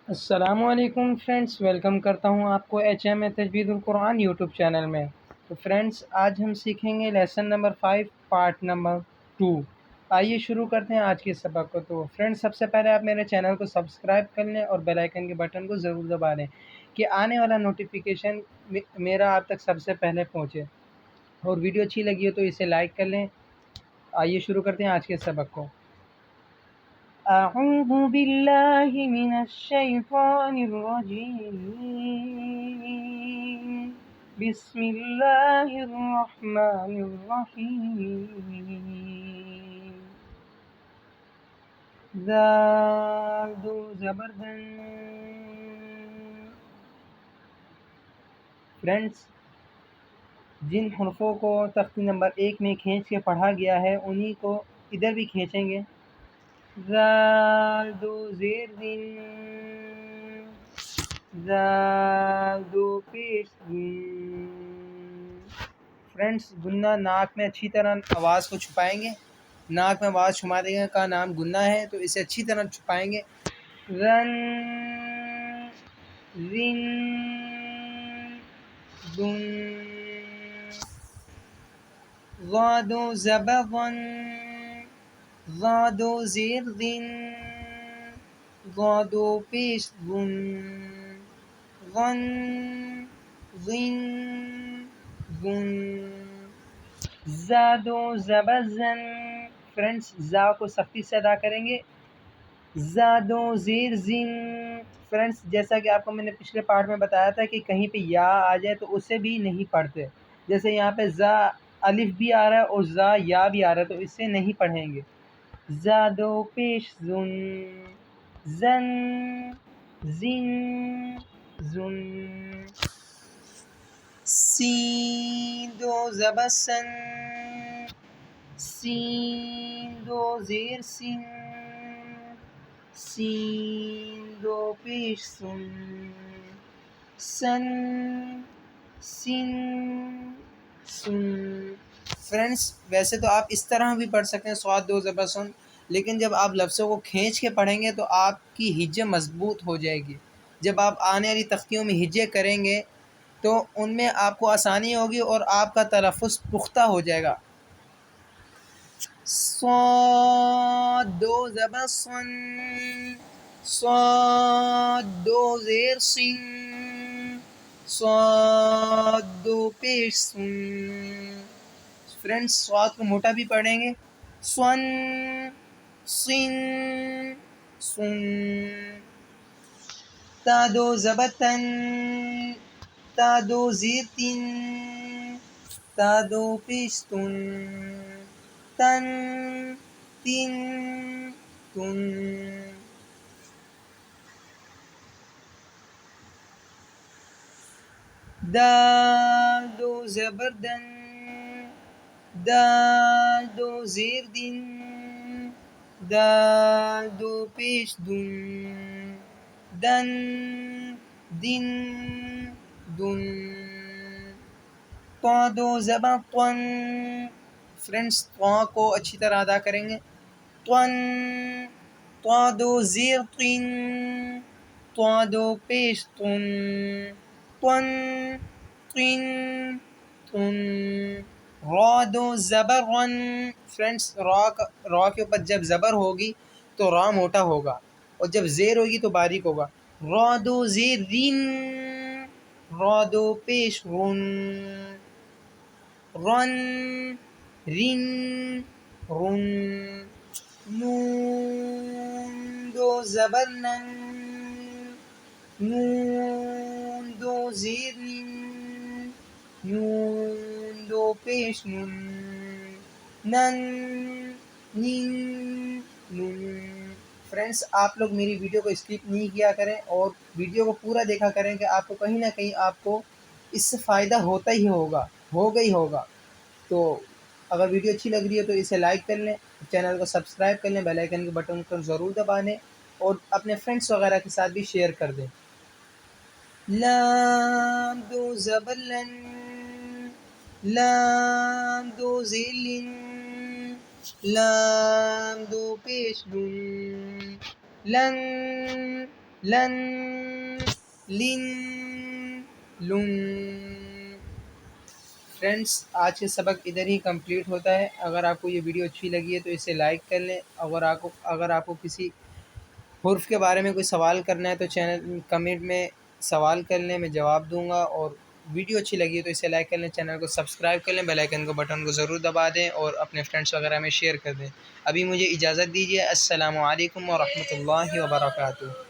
السلام علیکم friends, welcome کرتا ہوں آپ کو ایچ ایم تجوید القرآن یوٹیوب چینل میں۔ تو فرینڈس، آج ہم سیکھیں گے لیسن نمبر 5 پارٹ نمبر 2۔ آئیے شروع کرتے ہیں آج کے سبق کو۔ تو فرینڈس، سب سے پہلے آپ میرے چینل کو سبسکرائب کر لیں اور بیل آئیکن کے بٹن کو ضرور دبا دیں کہ آنے والا نوٹیفیکیشن میرا آپ تک سب سے پہلے پہنچے، اور ویڈیو اچھی لگی ہو تو اسے لائک کر لیں۔ آئیے شروع کرتے ہیں آج کے سبق کو۔ أعوذ بالله من الشيطان الرجيم بسم الله الرحمن الرحيم ذال دو زبردن۔ فرینڈس، جن حرفوں کو تختی نمبر 1 میں کھینچ کے پڑھا گیا ہے انہی کو ادھر بھی کھینچیں گے۔ زال دو زیر دن، زال دو پیش دن۔ فرینڈس، گنہ ناک میں اچھی طرح آواز کو چھپائیں گے۔ ناک میں آواز چھپانے کا نام گنہ ہے، تو اسے اچھی طرح چھپائیں گے۔ رن، رن، دن، غاد و زبر غن، غاد و زیر غن، غاد و پیش غن، غن، غن، غن، زاد و زبر زن۔ فرینڈس، زا کو سختی سے ادا کریں گے۔ زاد و زیر زن۔ فرینڈس، جیسا کہ آپ کو میں نے پچھلے پارٹ میں بتایا تھا کہ کہیں پہ یا آ جائے تو اسے بھی نہیں پڑھتے، جیسے یہاں پہ زا الف بھی آ رہا ہے اور زا یا بھی آ رہا ہے، تو اسے نہیں پڑھیں گے۔ زاد و پیش زن، زن، زن، زن۔ سین دو زبر سن، سین دو زیر سن، سین دو پیش سن، سن، سن، سن۔ فرینڈس، ویسے تو آپ اس طرح بھی پڑھ سکتے ہیں صاد دو زبر سن، لیکن جب آپ لفظوں کو کھینچ کے پڑھیں گے تو آپ کی ہجے مضبوط ہو جائے گی۔ جب آپ آنے والی تختیوں میں ہجے کریں گے تو ان میں آپ کو آسانی ہوگی اور آپ کا تلفظ پختہ ہو جائے گا۔ صاد دو زبر سن، صاد دو زیر سن، صاد دو پیش سن۔ فرینڈس، صاد کو موٹا بھی پڑھیں گے۔ سن، سن، سن۔ تا دو زبر تن، تا دو زیر تن، تا دو پیش تن، تن، تن، تن۔ دال دو زبر دن، دال دو زیر دن، دال دو پیش دن، دن، دن، دن۔ طا دو زبر طن۔ فرینڈس، طا کو اچھی طرح ادا کریں گے۔ طن، طا دو زیر طن، طا دو پیش طن، طن، طن، طن۔ را دو زبر رن۔ فرینڈس، را کے اوپر جب زبر ہوگی تو را موٹا ہوگا، اور جب زیر ہوگی تو باریک ہوگا۔ را دو زیر رن، را دو پیش رن، رن، رن، رن۔ نون دو زبر نن، نون دو زیر نن، نون دو پیش نن، نن، نن، نن۔ فرینڈس، آپ لوگ میری ویڈیو کو اسکپ نہیں کیا کریں اور ویڈیو کو پورا دیکھا کریں کہ آپ کو کہیں نہ کہیں آپ کو اس سے فائدہ ہوتا ہی ہوگا، ہوگا ہی ہوگا۔ تو اگر ویڈیو اچھی لگ رہی ہے تو اسے لائک کر لیں، چینل کو سبسکرائب کر لیں، بیل آئیکن کے بٹن کو ضرور دبا دیں، اور اپنے فرینڈس وغیرہ کے ساتھ بھی شیئر کر دیں۔ لام دو زبر لن، لام دو زیر لن، لام دو پیش لن، لن، لن لن لن۔ فرینڈس آج کے سبق ادھر ہی کمپلیٹ ہوتا ہے۔ اگر آپ کو یہ ویڈیو اچھی لگی ہے تو اسے لائک کر لیں۔ اگر آپ کو کسی حرف کے بارے میں کوئی سوال کرنا ہے تو چینل کمنٹ میں سوال کر لیں، میں جواب دوں گا۔ اور ویڈیو اچھی لگی ہے تو اسے لائک کر لیں، چینل کو سبسکرائب کر لیں، بیل آئیکن کو بٹن کو ضرور دبا دیں اور اپنے فرینڈس وغیرہ میں شیئر کر دیں۔ ابھی مجھے اجازت دیجیے، السلام علیکم ورحمۃ اللہ وبرکاتہ۔